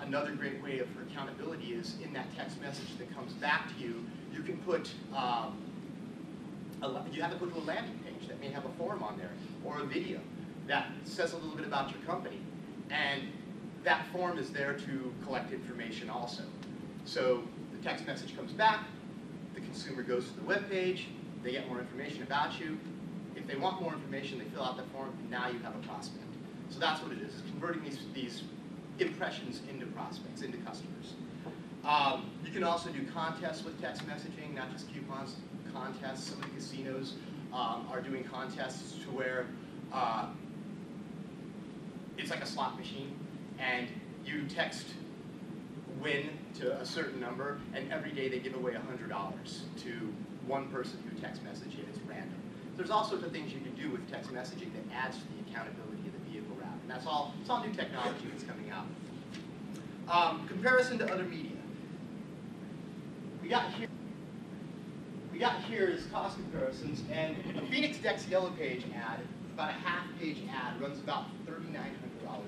another great way for accountability is in that text message that comes back to you, you can put, you have to go to a landing page that may have a form on there, or a video that says a little bit about your company. And that form is there to collect information also. So the text message comes back, the consumer goes to the web page, they get more information about you. If they want more information, they fill out that form, and now you have a prospect. So that's what it is converting these impressions into prospects, into customers. You can also do contests with text messaging, not just coupons, contests. Some of the casinos are doing contests to where it's like a slot machine, and you text win to a certain number, and every day they give away $100 to one person who text message it. It's random. There's all sorts of things you can do with text messaging that adds to the accountability of the vehicle route, and it's all new technology that's coming out. Comparison to other media. We got here is cost comparisons, and a Phoenix Dex Yellow Page ad, about a half-page ad, runs about $3,900 a month.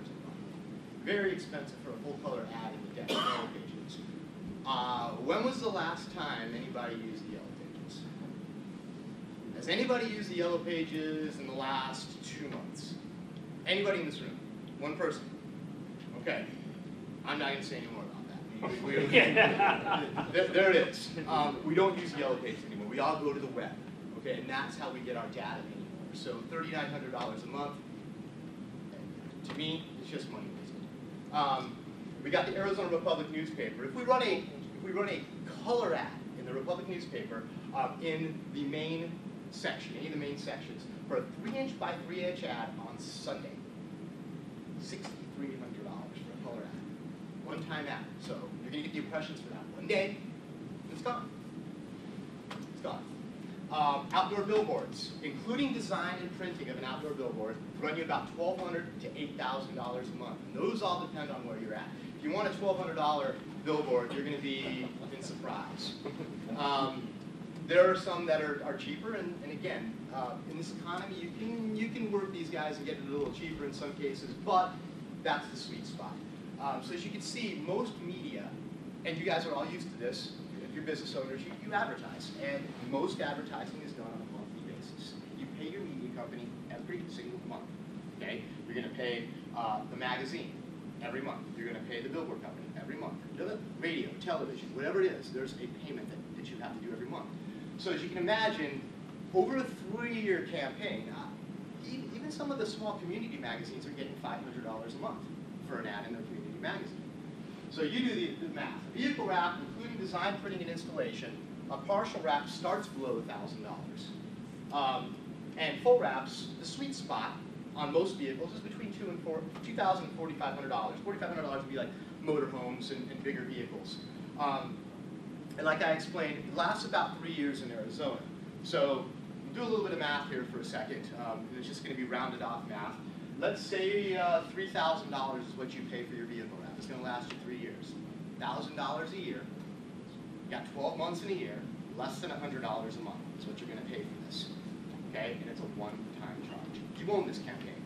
Very expensive for a full-color ad in the Dex Yellow Pages. When was the last time anybody used the Yellow Pages? Has anybody used the Yellow Pages in the last 2 months? Anybody in this room? One person? Okay. I'm not going to say any more about that. There it is. We don't use Yellow Pages anymore. We all go to the web. Okay, and that's how we get our data anymore. So $3,900 a month, to me, it's just money wasted. We got the Arizona Republic newspaper. If we run a color ad in the Republic newspaper in the main section, any of the main sections, for a 3-inch by 3-inch ad on Sunday, $6,300 for a color ad. One-time ad. So you're going to get the impressions for that. One day, it's gone. It's gone. Outdoor billboards, including design and printing of an outdoor billboard, run you about $1,200 to $8,000 a month. And those all depend on where you're at. If you want a $1,200 billboard, you're going to be in surprise. There are some that are cheaper, and again, in this economy, you can work these guys and get it a little cheaper in some cases, but that's the sweet spot. So as you can see, most media, and you guys are all used to this, if you're business owners, you advertise, and most advertising is done on a monthly basis. You pay your media company every single month. Okay, you're going to pay the magazine every month. You're going to pay the billboard company every month. Radio, television, whatever it is, there's a payment that you have to do every month. So as you can imagine, over a 3-year campaign, even some of the small community magazines are getting $500 a month for an ad in their community magazine. So you do the math. A vehicle wrap, including design, printing, and installation, a partial wrap starts below $1,000. And full wraps, the sweet spot on most vehicles is between $2,000 and $4,500. $4,500 would be like motorhomes and bigger vehicles. And like I explained, it lasts about 3 years in Arizona. So do a little bit of math here for a second. It's just going to be rounded off math. Let's say $3,000 is what you pay for your vehicle wrap. It's going to last you 3 years. $1,000 a year. You got 12 months in a year. Less than $100 a month is what you're going to pay for this. Okay, and it's a one-time charge. You own this campaign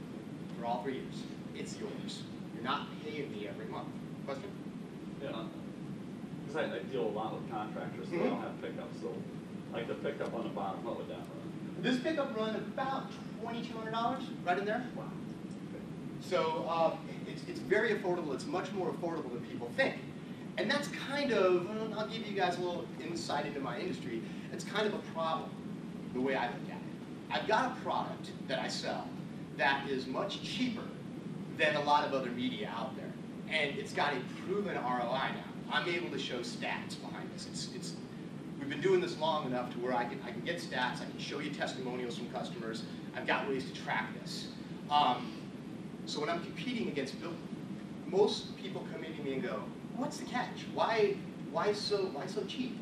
for all 3 years. It's yours. You're not paying me every month. Question? Yeah. Because I deal a lot with contractors, so they don't have pickups. So, like the pickup on the bottom, what would that run? This pickup run about $2,200, right in there. Wow. So it's very affordable. It's much more affordable than people think. And that's kind of, I'll give you guys a little insight into my industry. It's kind of a problem, the way I look at it. I've got a product that I sell that is much cheaper than a lot of other media out there. And it's got a proven ROI now. I'm able to show stats behind this. We've been doing this long enough to where I can get stats, I can show you testimonials from customers. I've got ways to track this. So when I'm competing against billboard, most people come in to me and go, what's the catch? Why so cheap?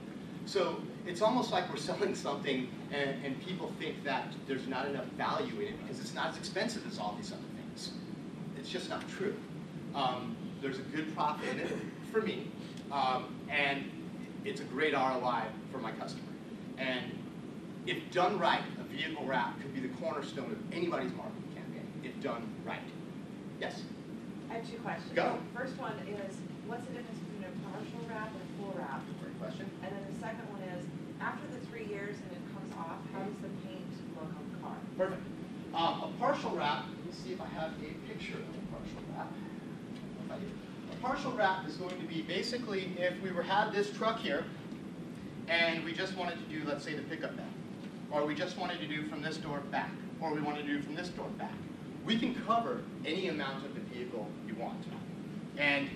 So it's almost like we're selling something and people think that there's not enough value in it because it's not as expensive as all these other things. It's just not true. There's a good profit in it for me, and it's a great ROI for my customer. And if done right, a vehicle wrap could be the cornerstone of anybody's marketing campaign, if done right. Yes? I have 2 questions. Go. First one is, what's the difference between a partial wrap and a full wrap? Great question. And then the second one is, after the 3 years and it comes off, how does the paint look on the car? Perfect. A partial wrap, let me see if I have a picture of a partial wrap. A partial wrap is going to be basically if we had this truck here and we just wanted to do, let's say, the pickup bed, or we just wanted to do from this door back, or we wanted to do from this door back. We can cover any amount of the vehicle you want. And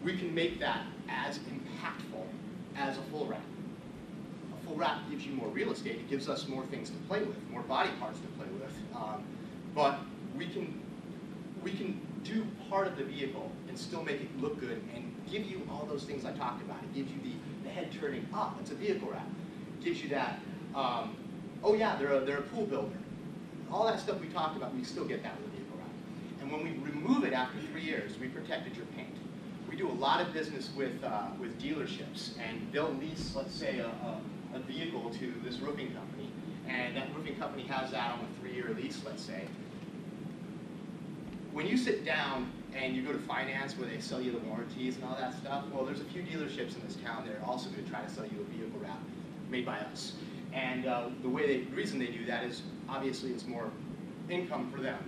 we can make that as impactful as a full wrap. A full wrap gives you more real estate. It gives us more things to play with, more body parts to play with. But we can do part of the vehicle and still make it look good and give you all those things I talked about. It gives you the head turning up. It's a vehicle wrap. It gives you that, oh yeah, they're a pool builder. All that stuff we talked about, we still get that with a vehicle wrap. And when we remove it after 3 years, we protected your paint. We do a lot of business with dealerships, and they'll lease, let's say, a vehicle to this roofing company, and that roofing company has that on a 3-year lease, let's say. When you sit down and you go to finance where they sell you the warranties and all that stuff, well, there's a few dealerships in this town that are also going to try to sell you a vehicle wrap made by us. And the reason they do that is obviously it's more income for them.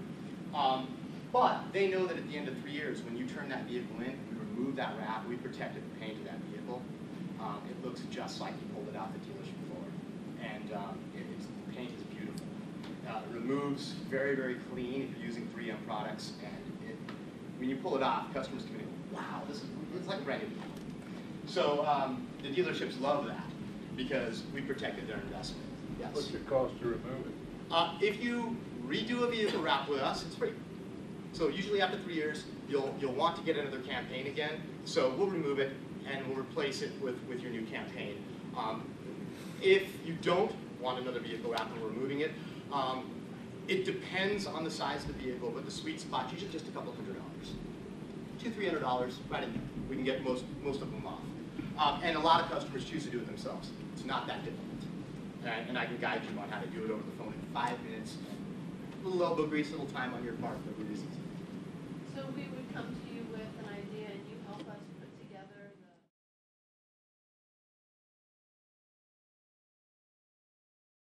But they know that at the end of 3 years, when you turn that vehicle in, we remove that wrap, we protected the paint of that vehicle. It looks just like you pulled it out the dealership floor. And the paint is beautiful. It removes very, very clean if you're using 3M products. And when you pull it off, customers come in and go, wow, it's like a brand new vehicle. So the dealerships love that because we protected their investment. Yes. What's it cost to remove it? If you redo a vehicle wrap with us, it's free. So usually after 3 years, you'll want to get another campaign again. So we'll remove it and we'll replace it with your new campaign. If you don't want another vehicle wrap and we're removing it, it depends on the size of the vehicle, but the sweet spot's usually just a couple $100. $200–300 right in there. We can get most of them off. And a lot of customers choose to do it themselves. It's not that difficult. And I can guide you on how to do it over the phone in 5 minutes. A little elbow grease, a little time on your part, but really easy. So we would come to you